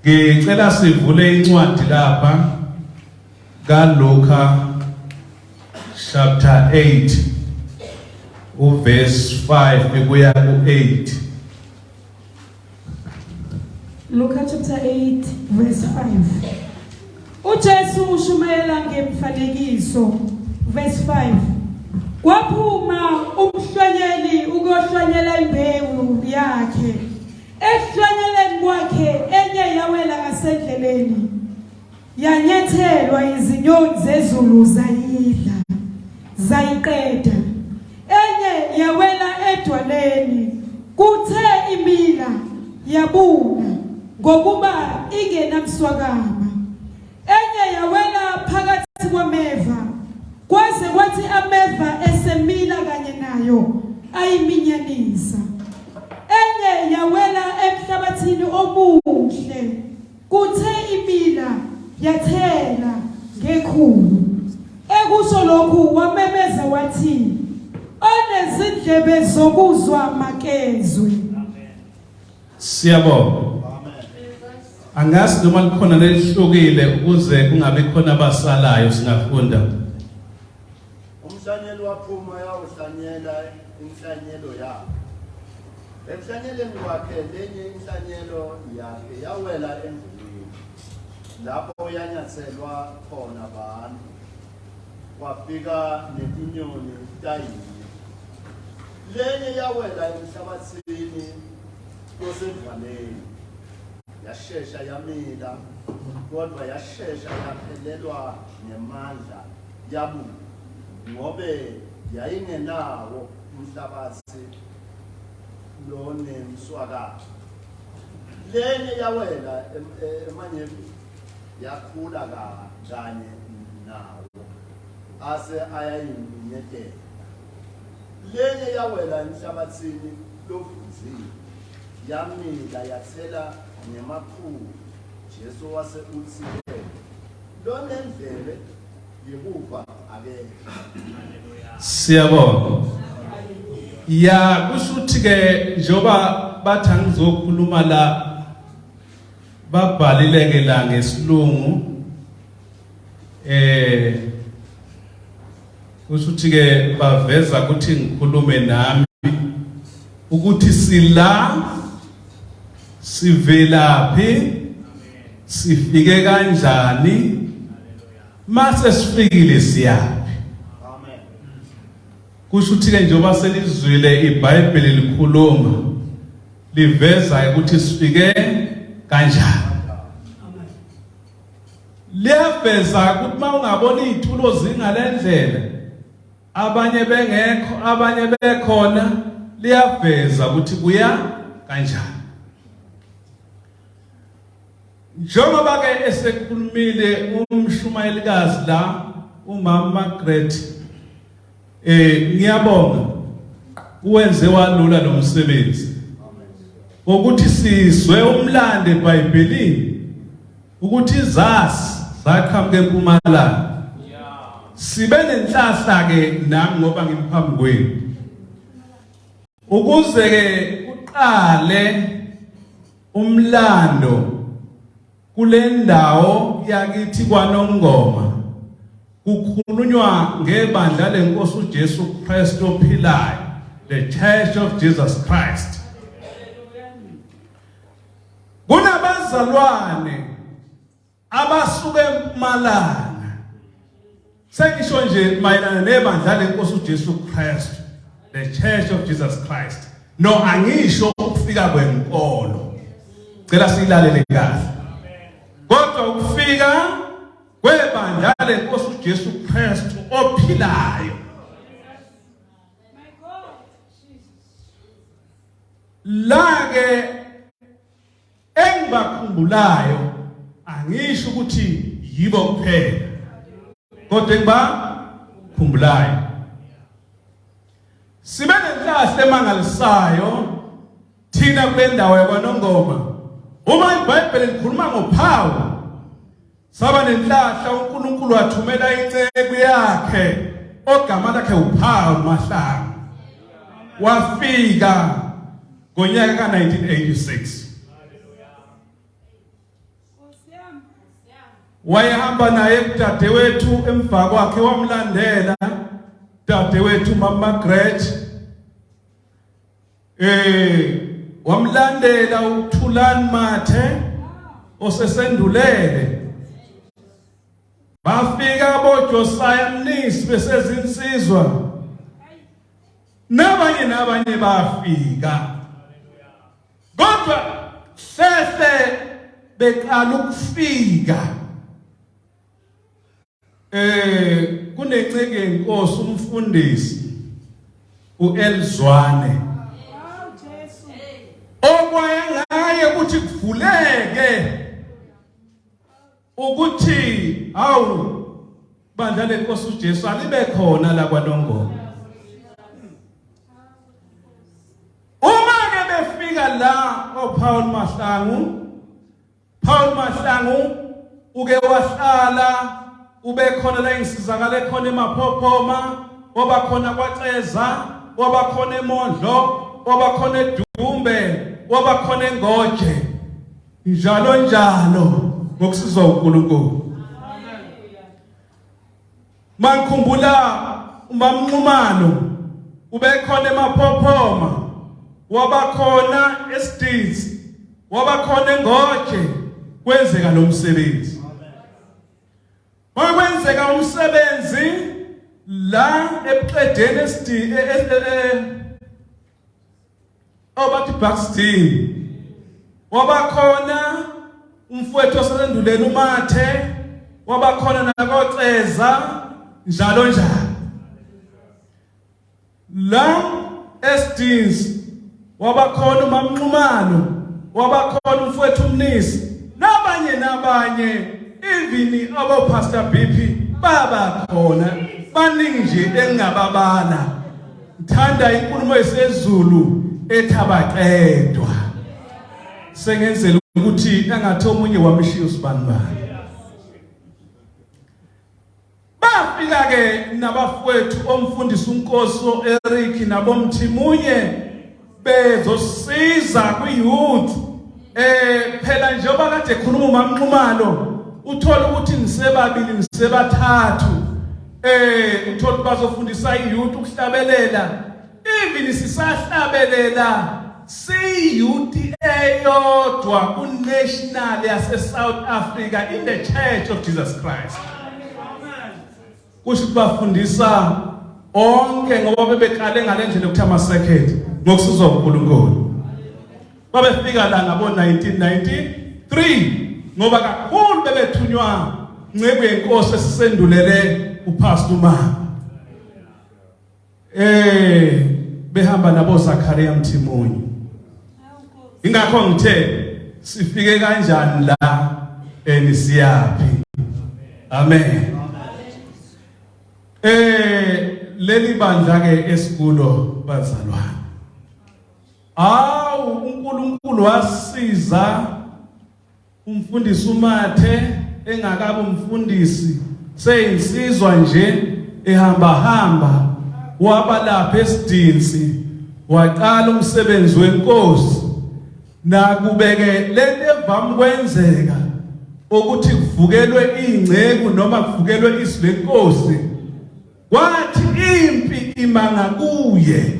Ngicela sivule incwadi lapha kaLuka chapter 8 verse 5 kuya ku8. Luka chapter 8 verse 5. uJesu ushumayela ngemfanekiso verse 5. Kwaphuma umhlwanyeli ukuyohlwanyela imbewu yakhe. Ekuhlwanyeleni kwakhe enye yawela ngasendleleni. Yanyathelwa izinyoni zezulu zayidla. Zayiqeda. Enye yawela edwaleni. Kuthe imila yabuna ngokuba ingenamswakama. Enye yawela phakathi kwameva. Kwaze kwathi ameva esemila kanye nayo ayiminyanisa. Enye yawela emhlabathini omuhle. Kuthe imila yathela ngekhulu. Ekusho lokhu wamemeza wathi, onezindlebe zokuzwa makezwe. Siyabonga. Angazi noma likhona lelihlukile ukuze kungabe khona abasalayo singafunda. Umhlanyeli waphuma yawuhlanyela inhlanyelo yakhe. Emhlanyeleni kwakhe lenye inhlanyelo yakhe yawela emvuleni. Lapho yanyathelwa khona abantu. Kwafika netinyoni tayini. Lenye yawela emhlabathini osendvaleni. Yashesha yamila, kodwa yashesha yaphelelwa ngemandla yabu ngobe yayingenawo umhlabathi lonemswakama. Lenye yawela emanyeveni yakhula kanye nawo ase ayayiminyekela. Lenye yawela emhlabathini lovunzile yamila yathela ngemakhulu. Jesu wase uthi lonendlebe yekuva akekho. Siyabonga. Ya kushuthi ke njoba bathi angizokhuluma la babhalileke la ngesilungu kushuthi ke baveza ukuthi ngikhulume nami ukuthi sila sivelaphi sifike kanjani mase sifikile siyaphi. Amen. Kusho ukuthi ke njengoba selizwile iBhayibheli likhuluma liveza ukuthi sifike kanjani. Liyaveza ukuthi mawungabona izitulo zingalendlela abanye bengekho abanye bekhona liyaveza ukuthi kuya kanjani. Njengoba ke esekhulumile umshumayelikazi la umama Margaret ngiyabonga uwenze walula lo msebenzi ukuthi sizwe umlando eBhayibhelini ukuthi izasi zaqhamuka eMpumalanga sibe nenhlahla ke nami ngoba ngiphambi kwenu ukuze ke uqale umlando kule ndawo yakithi kwaNongoma kukhulunywa ngebandla lenkosi uJesu Kristu ophilayo, the Church of Jesus Christ. Kunabazalwane abasuke eMpumalanga sengisho nje mayelana nebandla lenkosi uJesu Kristu, the Church of Jesus Christ. No angisho ukufika kwenkolo. Cela silalele kahle. Kodwa ukufika kwebandla lenkosi uJesu Kristu ophilayo. Lake engibakhumbulayo angisho ukuthi yibo kuphela. Kodwa engibakhumbulayo sibe nenhlahla emangalisayo thina kule ndawo yakwaNongoma. Uma iBhayibheli likhuluma ngophawu saba nenhlahla uNkulunkulu wathumela inceku yakhe ogama lakhe uphawu Mahlangu wafika ngonyaka ka1986. wayehamba naye kudadewethu emva kwakhe wamlandela dadewethu Mama Margaret wamlandela uThulani Mathe osesendulele bafika boJosiah Mnisi besezinsizwa nabanye bafika kodwa sese beqala ukufika kunenceke inkosi umfundisi uElzwane okwayengaye ukuthi kuvuleke ukuthi awu bandla lenkosi uJesu alibe khona la kwaNongoma. Uma ke befika la oPaul Mahlangu uke wahlala ube khona la insizakala khona eMaphophoma oba khona kwaCeza oba khona eMondlo oba khona eDumbe oba khona eNgoje njalo ngokusizwa uNkulunkulu. Mangikhumbula uMamnqumalo ube khona eMaphophoma waba khona eStitsi waba khona eNgoje kwenzeka lo msebenzi. Makwenzeka umsebenzi la ebuqedeni obathi Buxton waba khona umfowethu osenduleni uMathe waba khona nakoCeza njalo la eStitsi waba khona uMamnqumalo waba khona umfowethu uMnisi nabanye even abo Pastor BP baba khona baningi nje engababala. Ngithanda inkulumo yesezulu ethabaqedwa sengenzela ukuthi engathi omunye wamshiya usibani bafika ke nabafowethu omfundisi uNkosi Eric nabomthimunye bezosiza kwi-youth phela njengoba kade ekhuluma uMamnqumalo uthola ukuthi nisebabili nisebathathu uthola bazofundisa i-youth ukuhlabelela even sisahlabelela si-youth eyodwa ku-national yase-South Africa in the Church of Jesus Christ. Kusho bafundisa onke ngoba bebeqale ngalendlela ukuthi ama-circuit ngokusizwa uNkulunkulu. Babefika la ngabo 1993 ngoba kakhulu bebethunywa ncebo yenkosi esisendulele uPastor Mama. Behamba nabo Zakaria Mthimunye. Ingakho ngithe sifike kanjani la nisiyaphi. Amen. Leli bandla ke esikulo bazalwane. uNkulunkulu wasiza umfundisi uMathe engakabe umfundisi seyinsizwa nje ehamba waba lapha eSidinsi waqala umsebenzi wenkosi nakubeke lento evamkwenzeka ukuthi kuvukelwe ingceku noma kuvukelwe izwi lenkosi kwathi impi imanga kuye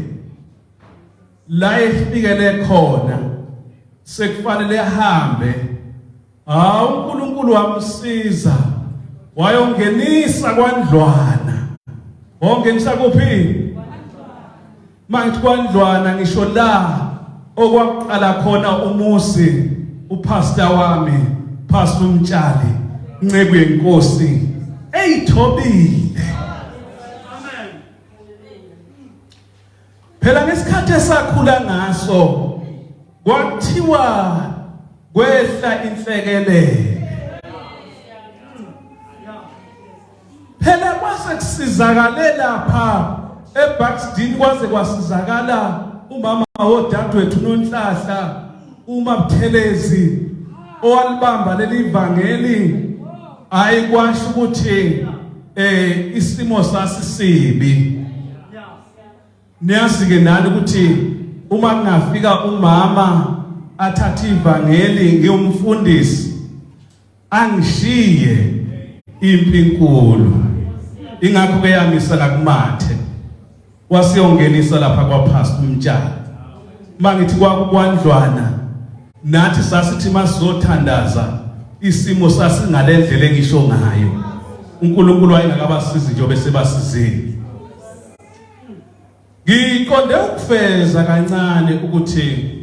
la efikele khona sekufanele ahambe uNkulunkulu wamsiza wayongenisa kwaNdlwana wongenisa kuphi mangithi kwaNdlwana ngisho la okwaqala khona umusi upastor wami Pastor Mtshali ncebo yenkosi eyithobile. Amen. Phela ngesikhathi esakhula ngaso kwathiwa kwehla inhlekelele. Phela kwase kusizakale lapha eBuxton kwaze kwasizakala umama wodadewethu uNonhlahla uMabuthelezi owalibamba leli ivangeli ayikwasho ukuthi isimo sasisibi. Niyazi ke nani ukuthi uma kungafika umama athatha ivangeli ngiyumfundisi angishiye impi enkulu ingakho ke yamisa ngakumathe wasiyongenisa lapha kwaPastor Mtshana mangithi kwakukwandlwana nathi sasithi masizothandaza isimo sasingalendlela engisho ngayo uNkulunkulu wayengakabasizi nje bese basizini ngiqonde ukufeza kancane ukuthi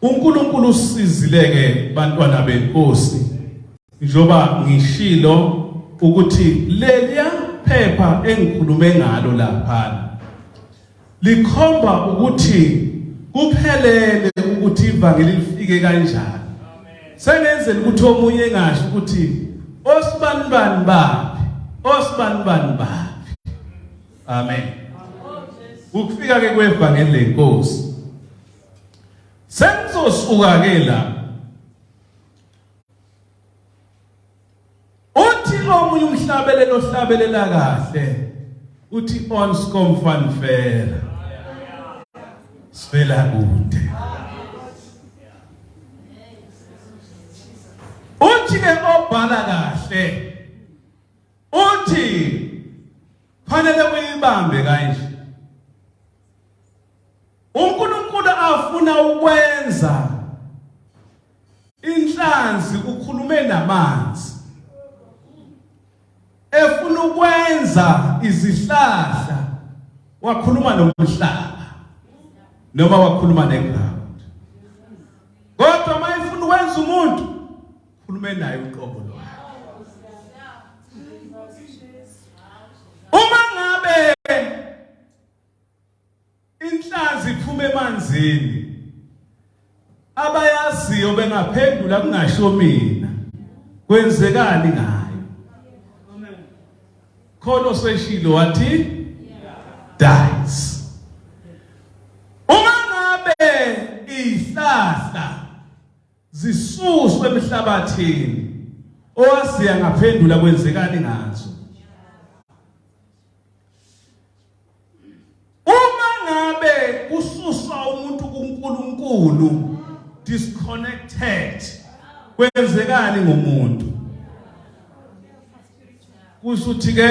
uNkulunkulu usizileke bantwana benkosi njoba ngishilo ukuthi leliya phepha engikhulume ngalo lapha likhomba ukuthi kuphelele ukuthi ivangeli lifike kanjani senenzela ukuthi omunye engasho ukuthi osibani baphi amen ukufika ke kwevangeli lenkosi sengizosuka ke la uthi omunye umhlabelelo ohlabelela kahle uthi ons kom van ver sivela kude uthi ke obhala kahle uthi fanele uyibambe kanje uNkulunkulu afuna ukwenza inhlanzi ukhulume namanzi efuna ukwenza izihlahla wakhuluma nomhlaba noma wakhuluma neground kodwa mayifuna ukwenza umuntu khulume naye uqobo lwakhe uma ngabe inhlanzi iphuma emanzini abayaziyo bengaphendula kungasho mina kwenzekani ngayo khona seshilo wathi dies uma ngabe ihlahla zisuswe emhlabathini owaziya ngaphendula kwenzekani ngazo uma ngabe kususwa umuntu kuNkulunkulu disconnected kwenzekani ngomuntu kusuthi ke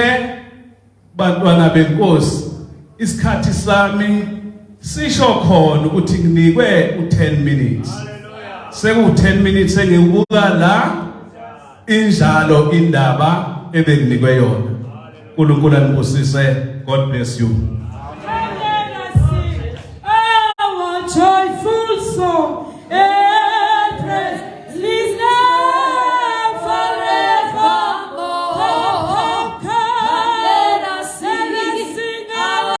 bantwana benkosi isikhathi sami sisho khona ukuthi nginikwe u10 minutes seku 10 minutes engibuka la injalo indaba ebenginikwe yona uNkulunkulu anibusise God bless you joyful song and praise His name forevermore. Come, let us sing our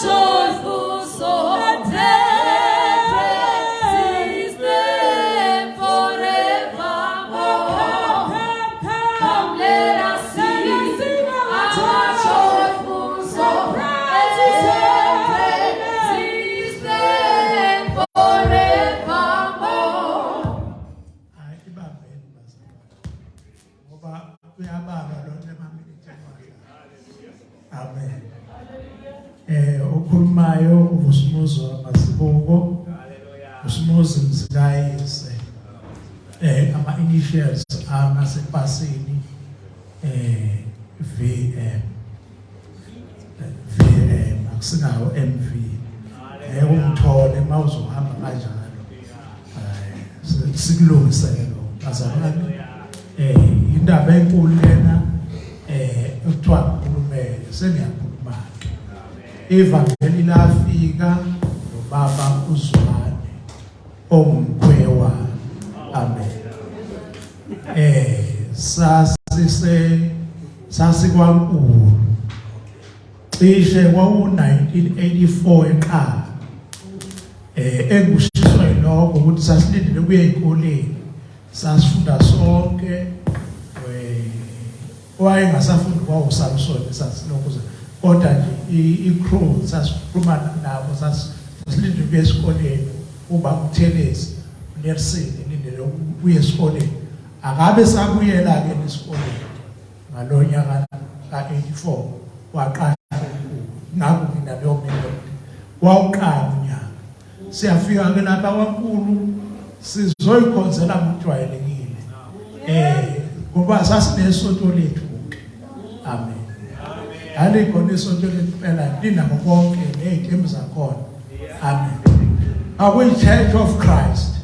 joyful song and praise His name forevermore. Come, let us sing our joyful song and praise His name forevermore. Amen. Ukhulumayo uvusumuzo amazibuko usumuzo mzikayise ama initials amasepasini VM akusingawo MV umthole mawuzohamba kanjalo sikulungiselo bazalwane indaba enkulu lena ekuthiwa ukhulumele seniyakhuluma ivangeli lafika nobaba uZwane omkhwewa amen sasikwankulu cishe kwaku1984 eqala engushiswa lokho ukuthi sasilindele kuye ezikoleni sasifunda sonke wayengasafunda kwaUSamson sasilokho kodwa nje icrew sasikhuluma nabo sasilindele kuye esikoleni uba uThelezi Nelson lindele kuye esikoleni akabe sakuyela ke esikoleni ngalonyaka ka84 waqasha ngakho mina leyo mendo wawuqala unyaka siyafika ke lapha kwankulu sizoyikhonzela ngokujwayelekile ngoba sasinesonto lethu. Amen. Alikhona isonto lethu phela linako konke nezithembu zakhona. Amen. Akuyi Church of Christ.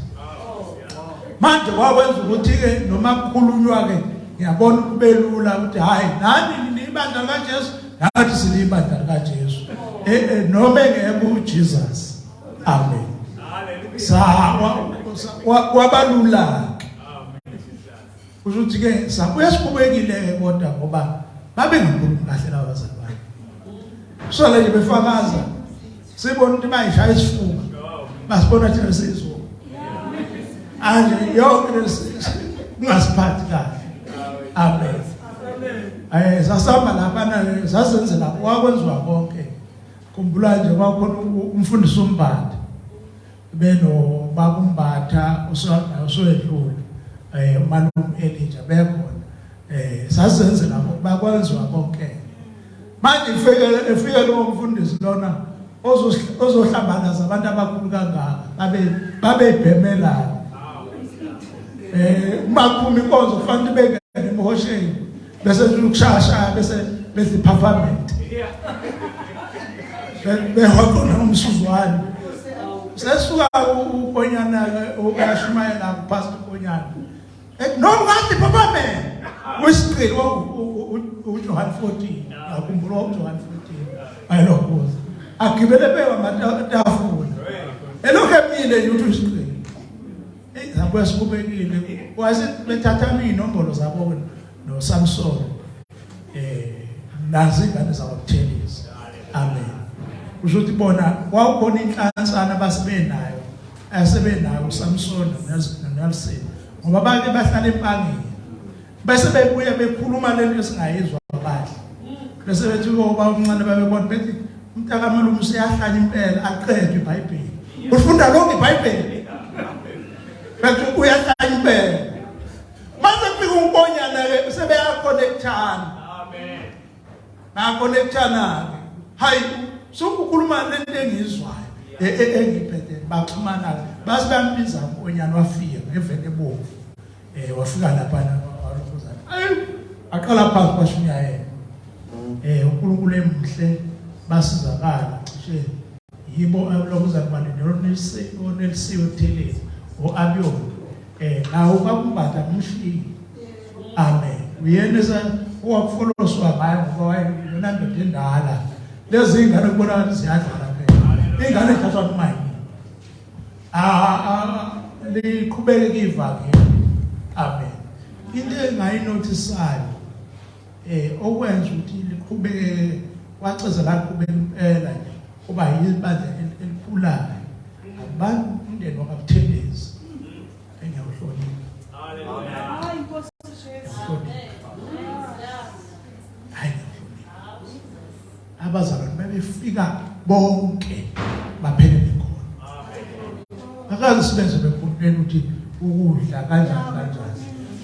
Manje wakwenza ukuthi ke noma kukhulunywa ke ngiyabona kubelula ukuthi hayi nani nibandla kaJesu nathi silibandla kaJesu. Noma ngeke uJesus. Amen. Wabalula. Ukuthi ke sabuya siqhubekile ke kodwa ngoba babe ngikhuluma kahle laba bazalwane. So le befakaza sibona ukuthi bayishaya isifuba. Basibona thina sizwe. Anje yonke ngasiphathi kahle. Amen. Sasamba lapha sasenzela kwakwenziwa konke. Khumbula nje kwakhona umfundisi umbanda. Beno bakumbatha usowedlula. Umalume Elijah bekhona. Sasenzela bakwenziwa konke. Manje efike lo mfundisi lona ozohlambana abantu abakhulu kangaka babebhemela. Maphuma inkonzo kufanele bengene emhosheni bese ukushasha bese performance. Behokona umsuzwane. Sesuka uPonyana ukashumayela kupastor Ponyana. No ngathi performance. Wesiqili uJohn 14. Akhumbula uJohn 14. Ayilokho. Agibele bewa matafula. Elokhe mile yuthu isiqili. Zabuya sikubekile. Wazi bethatha inombolo zabo no Samson. Nazi ingane zawakuthelisa. Amen. Ushuthi bona kwawukhona inhlansana basibenayo. Asebenayo uSamson noNelson. Ngoba bake bahlala empangeni. Bese bebuya bekhuluma lento esingayizwa kahle. Bese bethi ngoba uncane babebona bethi umntaka malume usiyahlanya impela aqede iBhayibheli. Ufunda lonke iBhayibheli. Bethi uyahlanya impela. Mase kufika uMponyana ke sebeya connectana. Amen. Ba connectana. Hayi sokukhuluma lento engizwayo engiphethe baxhumana base bambiza uMponyana wafika ngevele ebovu. Wafika lapha walokuzana. Aqala phansi kwashunya yena. uNkulunkulu emhle basizakala cishe yibo lokuzana bani noNelsiwe Thelezi oAbion nawo bakumbatha umshini. Amen. Uyena owakufoloswa ngayo ngoba wayena ndoda endala. Lezi ingane kubona ziyadlala phela. Ingane ethathwa kumayini. Liqhubeke ivangeli. Amen. Into engayinotisayo okwenza ukuthi liqhubeke waceza la qhubeka impela kuba yibandla elikhulayo. Abantu umndeni wakabuthelezi engiyawuhlonipha. Haleluya. Hayi Nkosi Jesu. Hayi. Abazalwane babefika bonke baphelele khona. Amen. Akazi sibenze bekhulumela ukuthi ukudla kanjani.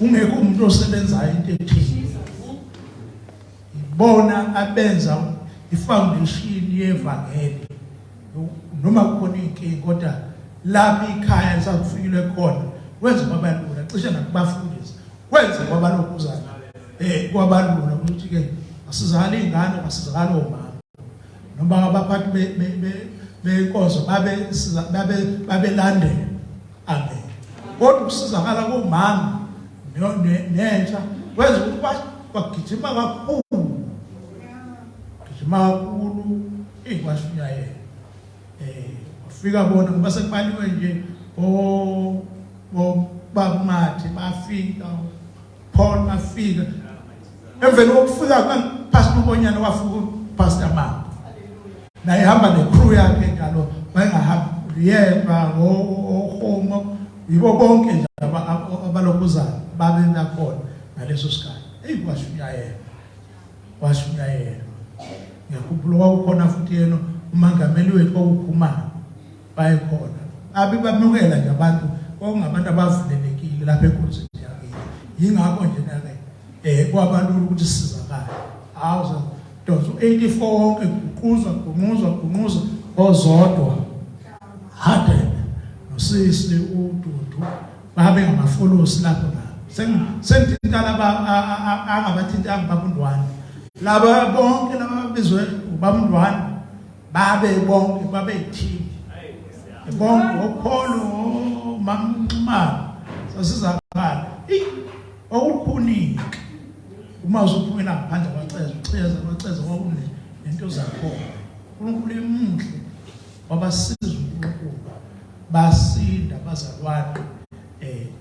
Ungekho umuntu osebenzayo into ethile. Ibona abenza ifoundation yevangeli. Noma kukhona inkinga kodwa lapha ikhaya sakufikile khona wenza kwabalula cishe nakubafundisa wenza kwabalokuzana kwabalula ukuthi ke asizakala ingane asizakala omama noma abaphathi benkonzo babelandela. Amen. Kodwa usizakala komama nentsha wenza ukuthi bagijima kakhulu. Gijima ikwashunya yena. Wafika bona ngoba sekubaliwe nje babumathi bafika Paul bafika emveni kokufika kaPastor uMponyana wafika Pastor Mama naye hamba necrew yakhe njalo bayengahamba yeba ohomo yibo bonke nje abalokuzana babe nakhona ngaleso sikhathi washunya yena ngiyakhumbula ukukhona futhi yena umangameli wethu okuphuma bayekhona abibamukela nje abantu okungabantu abavulelekile lapha enkosini yakhe. Yingakho nje nake kwabalula ukuthi sizakala. Awuza donso 84 wonke guquza ozodwa hade nosisi uDudu babe ngamafolosi lapho Sengithinta laba angabathinta angibabundwana. Laba bonke laba bizwe ubabundwana babe bonke babe team. Bonke okholo mamncuma sasizakhala. Okukhuni uma usuphumela ngaphandle kwaceza kwakune nento zakho. uNkulunkulu emuhle wabasiza uNkulunkulu basinda bazalwane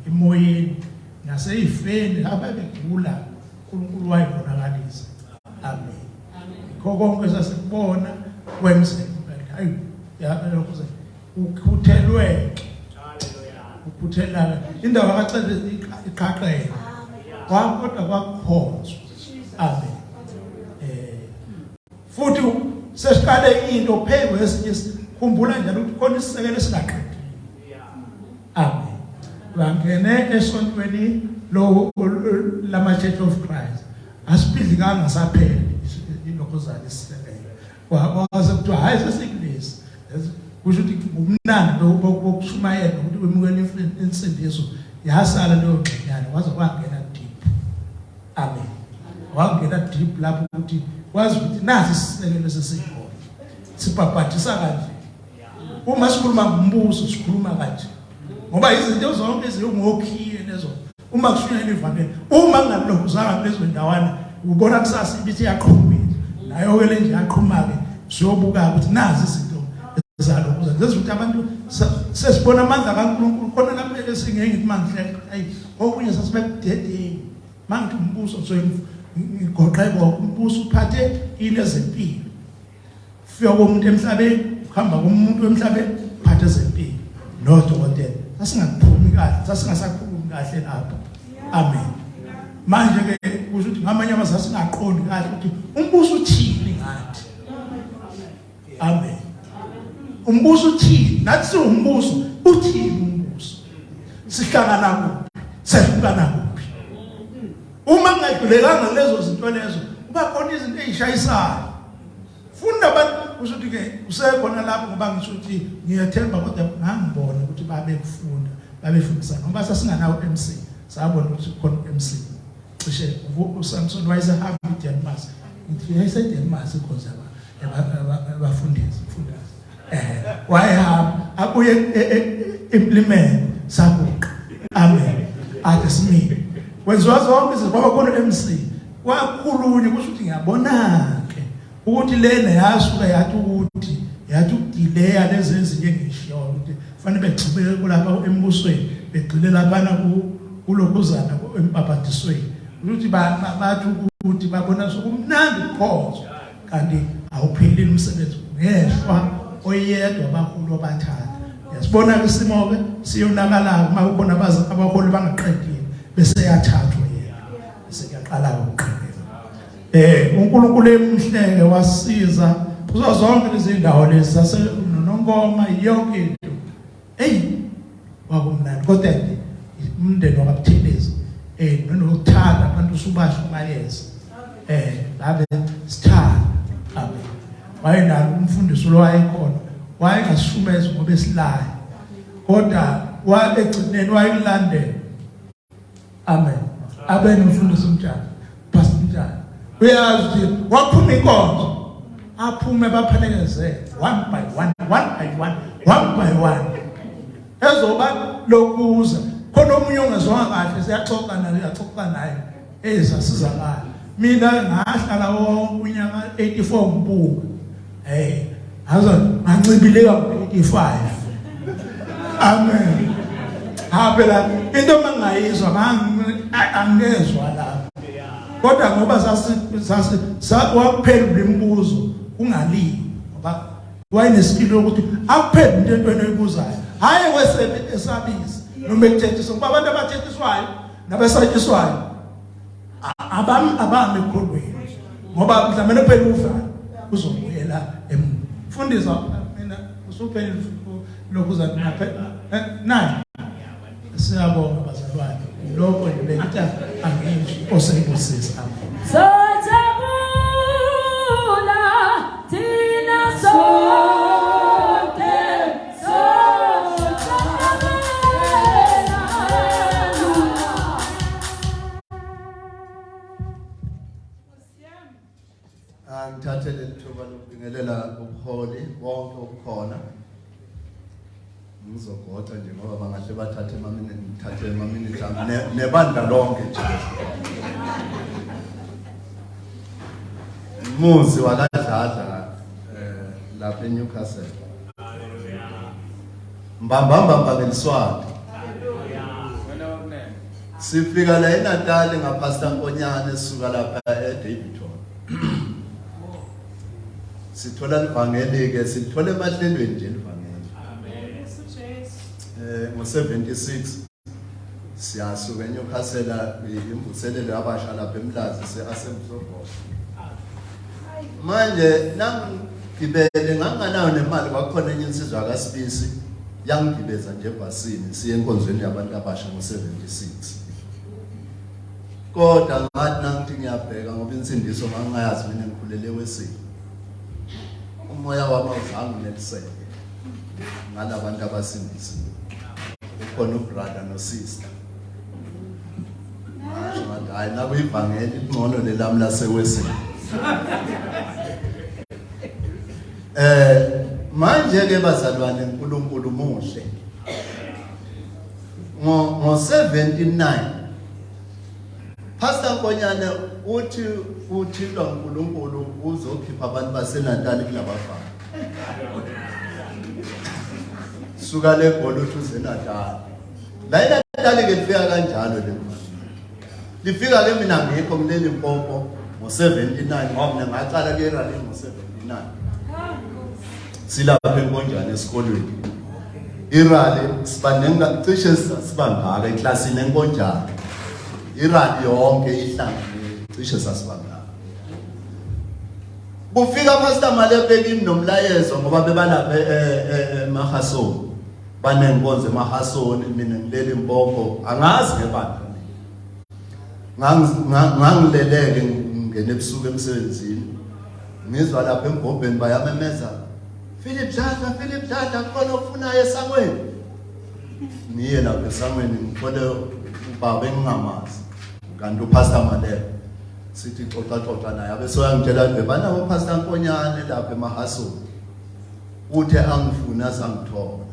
emoyeni naseyifeni ababegula uNkulunkulu wayibonakalisa. Amen. Konke sasikubona kwenzeka hayi lokho ukhuthelwe ukuthelana indawo akacela iqhaqela kodwa kwakhonzwa. Amen. Futhi sesiqale into phezulu esinye sikhumbula njalo ukuthi khona isisekelo esingaqedile. Amen. Bangene esontweni lo lama Church of Christ asiphilikanga saphela ilokho zali isisekelo waze kuthiwa hayi sesikulesi kusho ukuthi ngumnandi bokushumayela ukuthi wemukela insindiso yasala leyo ngqonyana waze kwangena deep. Amen. Wangena deep lapho ukuthi wazi ukuthi nasi isisekelo sesikhona sibhabhathisa kanje. Uma sikhuluma ngombuso sikhuluma kanje ngoba izinto zonke ezingokhiye lezo uma kushunyela ivangeli uma kungalokuzanga lezo ndawana ubona kusasa ibithi yaqhubeka nayo ke le nje yaqhuma ke siyobuka ukuthi nazi izinto zalokho zenza ukuthi abantu sesibona amandla kaNkulunkulu khona lapho kumele singengithi mangihle ayi okunye sasibekudedeni mangithi umbuso soyigoqeko umbuso uphathe into ezempilo fika komuntu emhlabeni khamba komuntu emhlabeni uphathe ezempilo nodokotela sasingaphumi kahle sasingasakhulumi kahle lapho. Amen. Manje ke kusho ukuthi ngamanye amazwi singaqondi kahle ukuthi umbuso uthini ngathi. Amen. Umbuso uthini nathi umbuso uthini umbuso sihlangana kuphi sehlukana kuphi uma ngedlulekanga lezo zinto lezo kuba khona izinto ezishayisayo funda abantu kusho ukuthi ke usekhona lapho ngoba ngisho ukuthi ngiyathemba kodwa ngangibona ukuthi babekufunda babefundisa ngoba sasinganawo MC sabona ukuthi khona MC cishe uSamson wayesehamba eDenmark ngithi yayiseDenmark ikhonza abafundisi wayehamba abuye implement sabuqa. Amen. Ade simile wenziwa zonke izinto ngoba khona MC wakhulunye kusho ukuthi ngiyabona ke ukuthi lena yasuka yathi ukuthi yathi ukudelay lezi ezinye ngisho ukuthi fanele begcibele kulapha embusweni begcile lapha kulokuzana empaphatisweni ukuthi bathi ukuthi babona sokumnandi ukhozo kanti awuphelile umsebenzi ngeshwa oyedwa abahulu abathathu. Yasibona isimo ke siyonakala uma ubona abaholi bangaqedile bese yathathwa yena sekuyaqala ukuqhubeka. uNkulunkulu emhleke wasiza kuzo zonke lezi ndawo lezi sasenongoma yonke into wakumnandi kodwa umndeni wakabuthelezi nokuthanda abantu usubasho mayeza babe sithanda. Amen. Wayena umfundisi lo wayekhona wayengasishumeza ngoba esilayo kodwa waegcineni wayilandela. Amen. Abene umfundisi umntwana pastor umntwana uyazi ukuthi waphuma inkonzo aphume baphelekeze one by one ezoba lokuza khona omunye ongezwanga kahle siyaxoxa naye sasizakala mina ngahlala wonke unyaka 84 ngibuka hazo ngancibile ka 85. Amen. Phela into mangayizwa angezwa lapho kodwa ngoba sakuphendula imibuzo ungalili ngoba wayenesipilo ukuthi akuphendule into enoyibuzayo hayi esabisa noma ekuthethiswa ngoba abantu abathethiswayo nabasatshiswayo abami ekholweni ngoba mhlawumbe phela uvalo uzobuyela emuva. Fundisa mina usuphelile lokuza nayi siyabonga bazalwane lokho nje bengithi angisho osengibusisa. Sojabula tina sonke sojabula Ngithathe leli thuba lokubingelela ubuholi bonke obukhona. Ngizogoqa nje ngoba bangahle bathathe emamini nebandla lonke nje. Muzi wakadlala lapha eNewcastle. Mbamba ngeliswati. Sifika la eNatal ngapastor Nkonyane sisuka lapha eDavidton. Sithola ivangeli ke sithola emahlelweni nje ivangeli. Amen. Ngo-76 siyasuka eNewcastle imvuselelo yabasha lapha eMlazi seAsemsobo. Manje nangigibele nganganayo nemali kwakhona enye insizwa kaSibisi yangigibeza nje ebhasini siye enkonzweni yabantu abasha ngo-76. Kodwa ngathi nangithi ngiyabheka ngoba insindiso ngangayazi mina ngikhulele wesini. Umoya wami awuzange neliseke ngalabantu abasindisiwe. Ukhona ubrother nosister. Manje ngathi hayi nakuyivangeli ingcono lelami lasewesini. Manje ke bazalwane uNkulunkulu muhle. Ngo-79 Pastor Nkonyane uthi lo uNkulunkulu uzokhipha abantu baseNatal kulabafana. Suka le golo uze Natal. La eNatal ke lifika kanjalo le mali. Lifika ke mina ngikho ngileli Mpompo ngo-79 ngoba mina ngaqala ke rally ngo-79. Silapha eNkonjane esikolweni. Irally sibanenga cishe sibangaka eklasini eNkonjane. Irally yonke ihlangene cishe sasibangaka. Kufika Pastor Malepeki nomlayezo ngoba bebalapha eMahasoni. Banenkonzo eMahasoni mina ngilele Mpompo angazi ngebandla. Ngangileleke ngene ebusuku emsebenzini. Ngizwa lapha eMgobheni bayamemeza. Philip Dada khona okufunayo esangweni. Niye lapha esangweni ngithole ubaba engingamazi. Kanti uPastor Malebe sithi xoxa naye abe soyangitshela nje bana uPastor Nkonyane lapha eMahasoni. Uthe angifuna sangithola.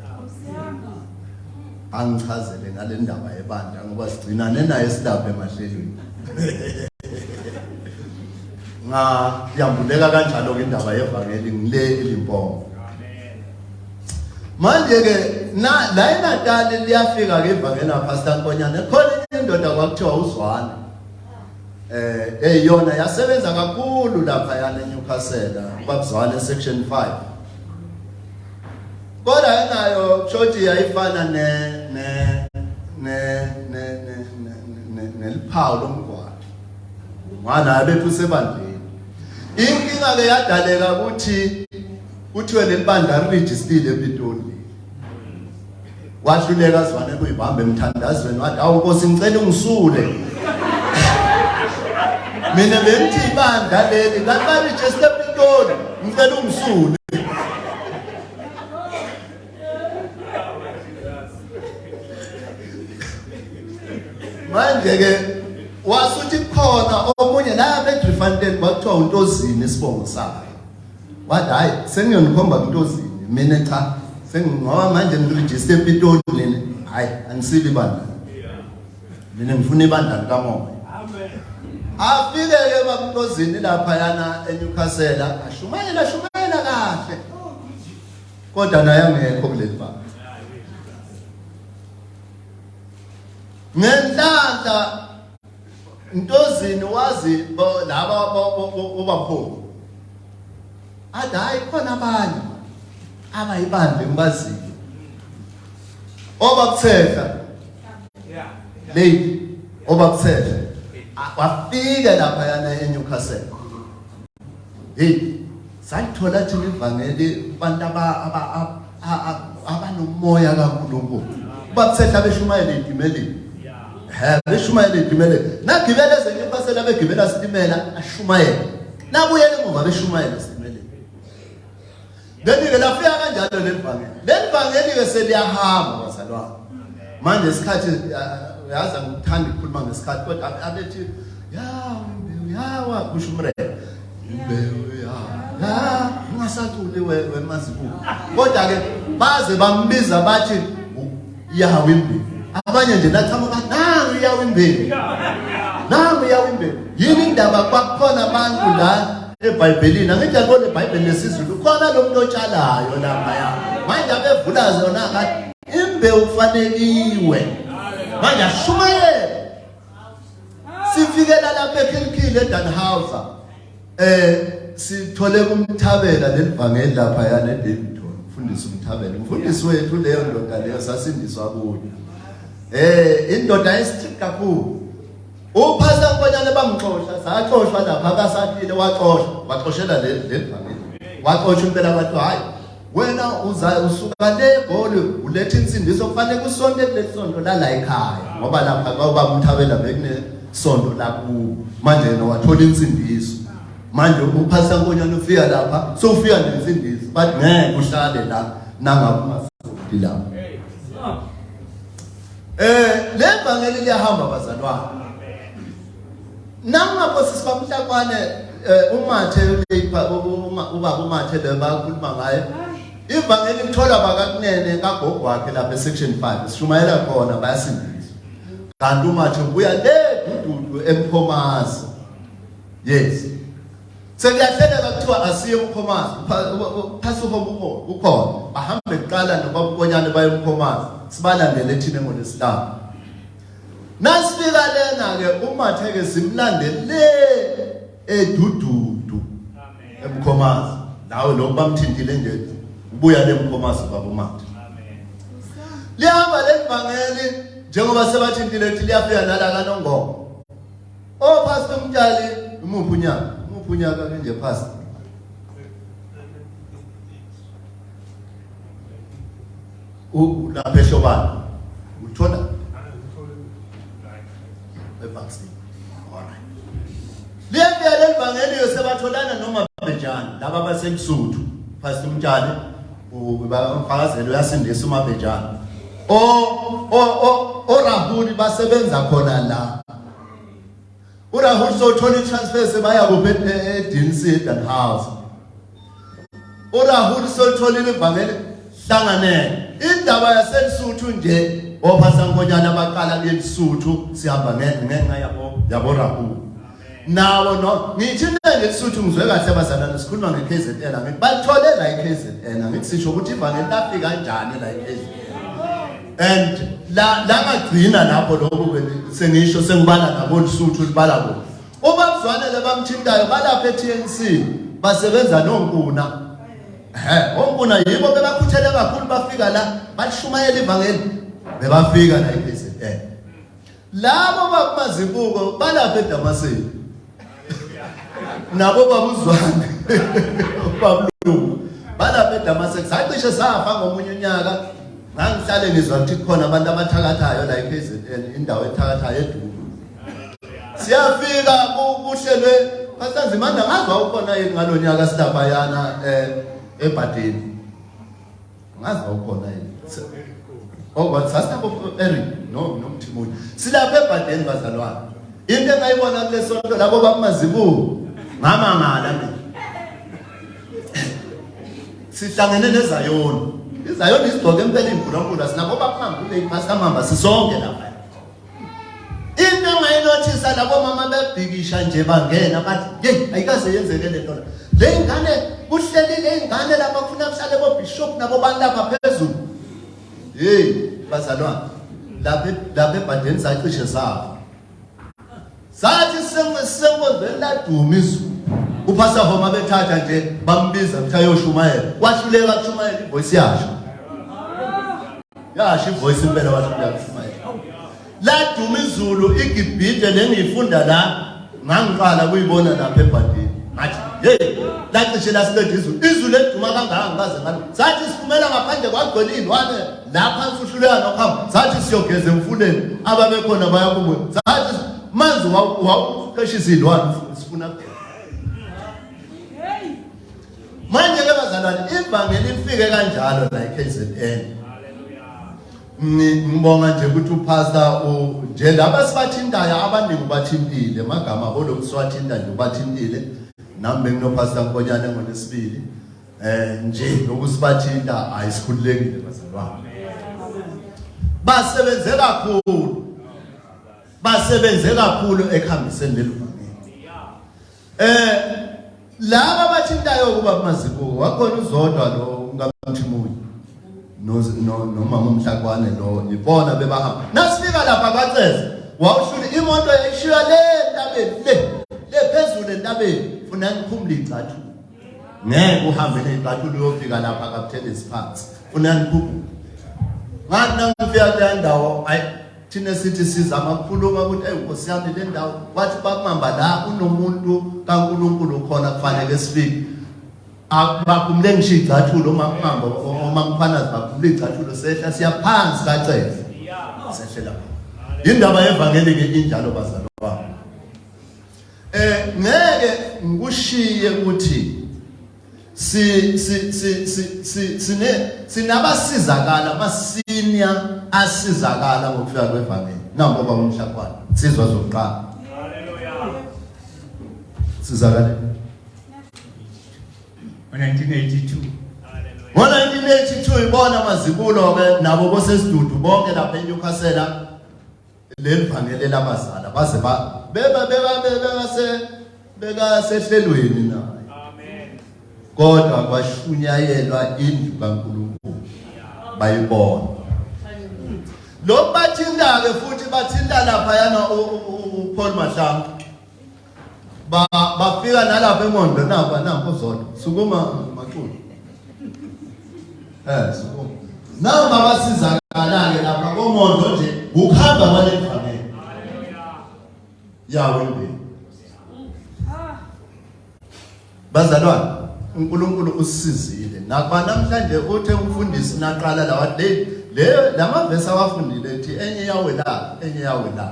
Angichazele ngale ndaba yebandla ngoba sigcinane naye silapha emahlelweni. Ngiyambuleka kanjalo ke indaba yevangeli ngile eLimpopo. Manje ke la eNatal liyafika ke ivangeli kaPastor Nkonyane khona indoda kwakuthiwa uZwane. Eyona yasebenza kakhulu lapha yana eNewcastle kwaZwane section 5. Kodwa enayo church yayifana neliphawu lomgwaqo. Mwana bethu sebandleni. Inkinga ke yadaleka ukuthi kuthiwe lebandla registered ePitoli. Wahluleka Zwane kuyibamba emthandazweni wathi awuNkosi ngicela ungisule. Mina bengithi ibandla leli la register ePitoli ngicela ungisule. Manje ke wasuthi khona omunye la eDriefontein kwakuthiwa uNtozini isibongo sakhe. Wathi hayi sengiyonikhomba kuNtozini mina cha sengingoba manje ngiregister ePitoli nini hayi angisili ibandla. Mina ngifuna ibandla likamoya. Amen. Afike ke baMtozini lapha yana eNewcastle ashumayela kahle. Kodwa naye angekho kuleli banga. Ngenhlanhla Ntozini wazi laba obapholi. Athi hayi khona abanye abayibandla ngibaziyo. Obakuthetha. Lady obakuthetha. Wafika lapha yana eNewcastle. Hey, sayithola thina ivangeli abantu abanomoya kaNkulunkulu. Bakuthetha beshumayela indimeleni. Beshumayela indimeleni. Nagibela eNewcastle abegibela sitimela ashumayela. Nabuyele emuva beshumayela sitimela. Then lafika kanjalo lelivangeli ke seliyahamba bazalwane. Manje isikhathi uyazi ngithanda ukukhuluma ngesikhathi kodwa abethi yawa kusho umrebe. Ya ungasaculi wemazibuko kodwa ke baze bambiza bathi yawe imbewu abanye nje nathama bathi nangu yawe imbewu nangu yawe imbewu yini indaba kwakhona abantu la eBhayibhelini angithi yabona eBhayibhelini lesizulu khona lo muntu otshalayo lapha ya manje abevula zona ngathi imbewu kufaneliwe manje ashumayela sifikela lapha eKilkile eDanhauser sithole kumthabela lelivangeli lapha yana eDaveyton mfundisi umthabela umfundisi wethu leyo ndoda leyo sasindiswa kuyo indoda esithi kakhulu uphasa nkonyane bamxoxa saxoshwa lapha akasathile waxoshela lelivangeli waxotsha impela bathi hayi wena usuka le goli uletha insindiso kufanele kusonto kulesonto la ekhaya ngoba lapha kwaba umthabela bekune sonto laku manje nowathola insindiso manje uphasa nkonyane ufika lapha sofika nensindiso bathi ngeke uhlale la nangabe ungafuthi lapha le vangeli liyahamba bazalwane nangapho sisibamhlakwane uMathe ubaba uMathe lebakhuluma ngaye ivangeli lithola bakakunene kagogo wakhe lapha esection 5 sishumayela khona bayasindiswa kanti uMathe ubuya le dududu eMkhomazi yes sekuyahleleka kuthiwa asiye eMkhomazi phasuho ukhona bahambe kuqala nobabukonyane baye eMkhomazi sibalandele thina ngolesihlanu nasifika lena ke uMathe ke simlandele edududu eMkhomazi lawo lo bamthintile nje ubuya leMkhomazi baba uMathe lihamba levangeli njengoba sebathintile lithi liyafika nala kaNongomo pastor Mtshali umuphi unyaka nje pastor lapha eShobana uthola evaccine alright liyafika levangeli yosebatholana noma bejana laba basemsuthu pastor Mtshali ubafakazelo uyasindisa uMabejana Rahuli basebenza khona la uRahuli sothola itransfer sebaya kuphe eDinsi Danhauser uRahuli sothola ivangeli hlanganene indaba yaseLesotho nje ophasa nkonyana abaqala leLesotho sihamba ngenxa yabo Rahuli nawo no ngithi ngeLesotho ngizwe kahle abazalwane sikhuluma ngeKZN ngithi bathole la iKZN ngithi sisho ukuthi ivangeli lafika kanjani la iKZN and la ngagcina lapho lokho sengisho sengibala nabo Lesotho libala bona ubabuzwanele bamthintayo balapha eTNC basebenza nonkuna onkuna yibo bebakhuthele kakhulu bafika la bashumayela ivangeli bebafika la iKZN labo bakumazibuko balapha eDamascene nabo babuzwane babulungu balapha eDamascene sacishe safa ngomunye unyaka ngangihlale ngizwa ukuthi khona abantu abathakathayo la eKZN indawo ethakathayo edudu siyafika kuhlelwe basanzimanda ngazwa ukhona yini ngalonyaka silapha yana eBhadeni ngazwa ukhona yini what sasabo Eric nomthimuni silapha eBhadeni bazalwane into engayibona kulesonto labo bakumazibuko ngamangala mina sihlangene nezayoni izayoni isigcoke impela imvulankulu sinabo baphambule ipasamamba sisonke lapha into engayinothisa labo mama bebhikisha nje bangena bathi hey ayikaze yenzeke le nto le ingane kuhlelile ingane lapha kufuna kuhlale bo bishop nabo bantu lapha phezulu hey bazalwane lapha eBhadeni sacishe sathi sengoze laduma izulu uphasa homa bethatha nje bambiza ukuthi ayoshumayela wahluleka kushumayela ivoice yasho ivoice impela wahluleka kushumayela laduma izulu igibhide lengiyifunda la ngangiqala kuyibona lapha eBhadeni ngathi hey lacishe lasilede izulu eduma kangaka ngaze ngalo sathi siphumela ngaphandle kwagcwele inwane lapha uhluleka nokuhamba sathi siyogeza emfuleni ababekhona bayakubuya sathi manzi wawuqeshisa izilwane sifuna manje ke bazalwane ivangeli lifike kanjalo la eKZN ngibonga nje ukuthi upastor nje laba sibathintayo abaningi bathintile magama olomswathinta nje bathintile nami nginopastor Nkonyane ngolesibili nje lokusibathinta ayisikhululekile bazalwane. Basebenze kakhulu ekhambiseni lelivangeli. Laba abathintayo kuba maziko wakhona uzodwa lo ngamthimuyi noma ngomhlakwane lo ibona bebahamba. Nasifika lapha baceza wawushula imoto yayishiya le entabeni le phezulu entabeni funa ngiphumule icathu. Ngeke uhambe necathu uyofika lapha kapthelezi phansi. Funa ngiphumule. Ngathi nangifika le ndawo thina sithi sizama ukukhuluma ukuthi Nkosi yami le ndawo wathi bakumamba la unomuntu kaNkulunkulu khona kufanele sifike. Abakumle ngisho icathulo makuhamba omangiphanazi bakumle icathulo sehla siyaphansi kacela. Sehlela. Indaba yevangeli ke injalo bazalwane. Ngeke ngikushiye ukuthi sinabasizakala amasenior asizakala ngokufika kwevangeli. Nampo bamhlakwana sizwa zokuqala. Haleluya. Sizakala 1982. Ngo-1982 ibona mazibulo ke nabo bosesidudu bonke lapha eNewcastle lelivangeli labazala baze beka sehlelweni naye. Amen. Kodwa kwashunyayelwa indlu kaNkulunkulu bayibona. Lo bathinta ke futhi bathinta lapha yana uPaul Mahlangu. Bafika nalapha eMondo nampo zodwa sukuma maculo sukuma namba basizakala ke lapha koMondo nje ukuhamba kwalevangeli. Haleluya. Yawe impilo bazalwane uNkulunkulu usizile nakho namhlanje uthe umfundisi naqala lawa lamavesi awafundile ethi enye yawe la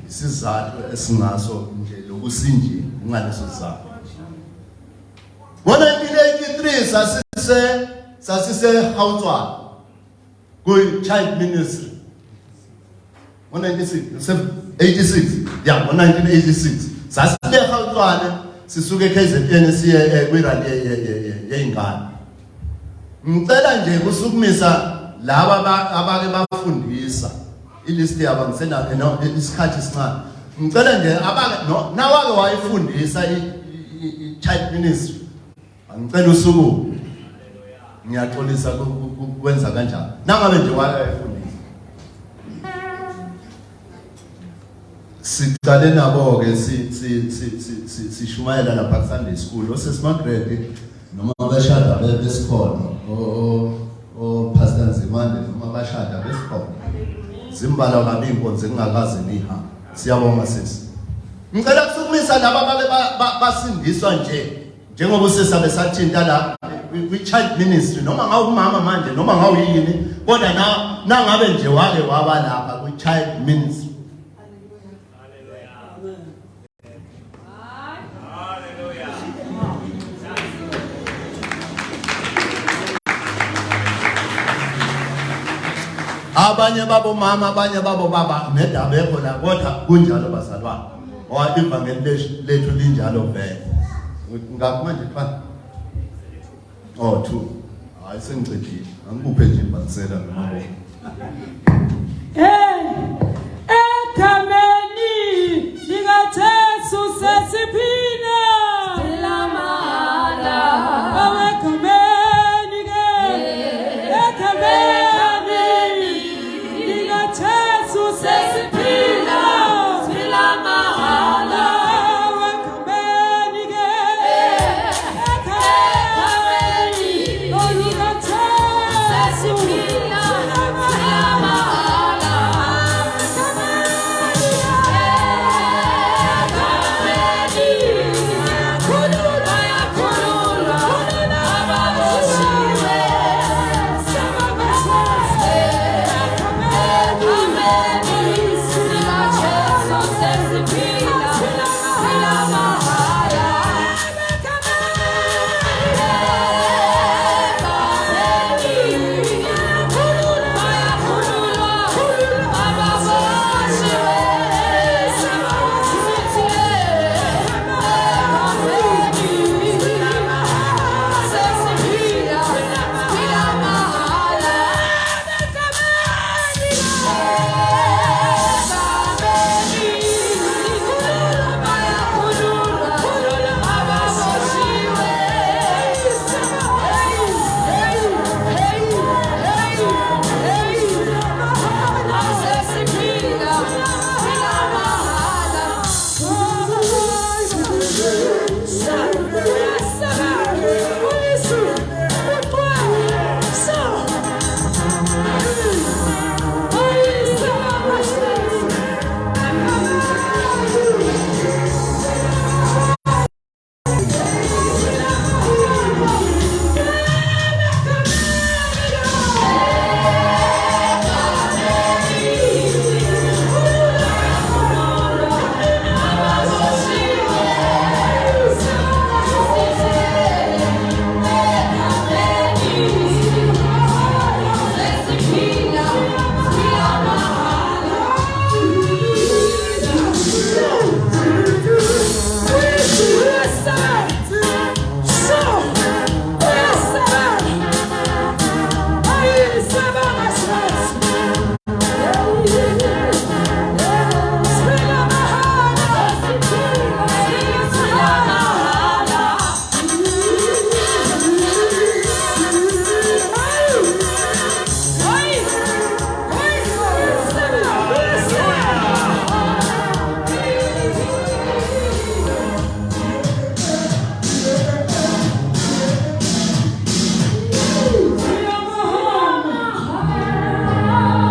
isizathu esingaso nje lokusinje ngaleso sizathu. Ngo-1983 sasise Hautswana ku child ministry. Ngo-1986 ngo-1986 sasile Hautswana sisuke KZN siye kwirali yeingane. Ngicela nje kusukumisa laba abake bafundisa ilist yabo ngisena isikhathi isincane. Ngicela nje abake nawake wayifundisa i-child ministry. Ngicela usuku. Ngiyaxolisa kwenza kanjani. Nangabe nje wayifundisa. Siqale nabo ke sishumayela lapha Sunday school osesimagrade noma abashada besikhona Pastor Nzimande noma abashada besikhona zimbala kabi inkonzo engakaze niha. Siyabonga sisi. Ngicela kusukumisa laba abake basindiswa njengoba usesabe sathinta la kwi-child ministry noma ngawumama manje noma ngawuyini kodwa nangabe nje wake waba lapha kwi-child ministry. Abanye babo mama abanye babo baba nedaba ekhona kodwa kunjalo bazalwane. Ivangeli lethu linjalo vele. Ngakho manje fa 2 hayi sengicedile angikuphe nje banisela ngabo. Ekhameni lingathesu sesiphi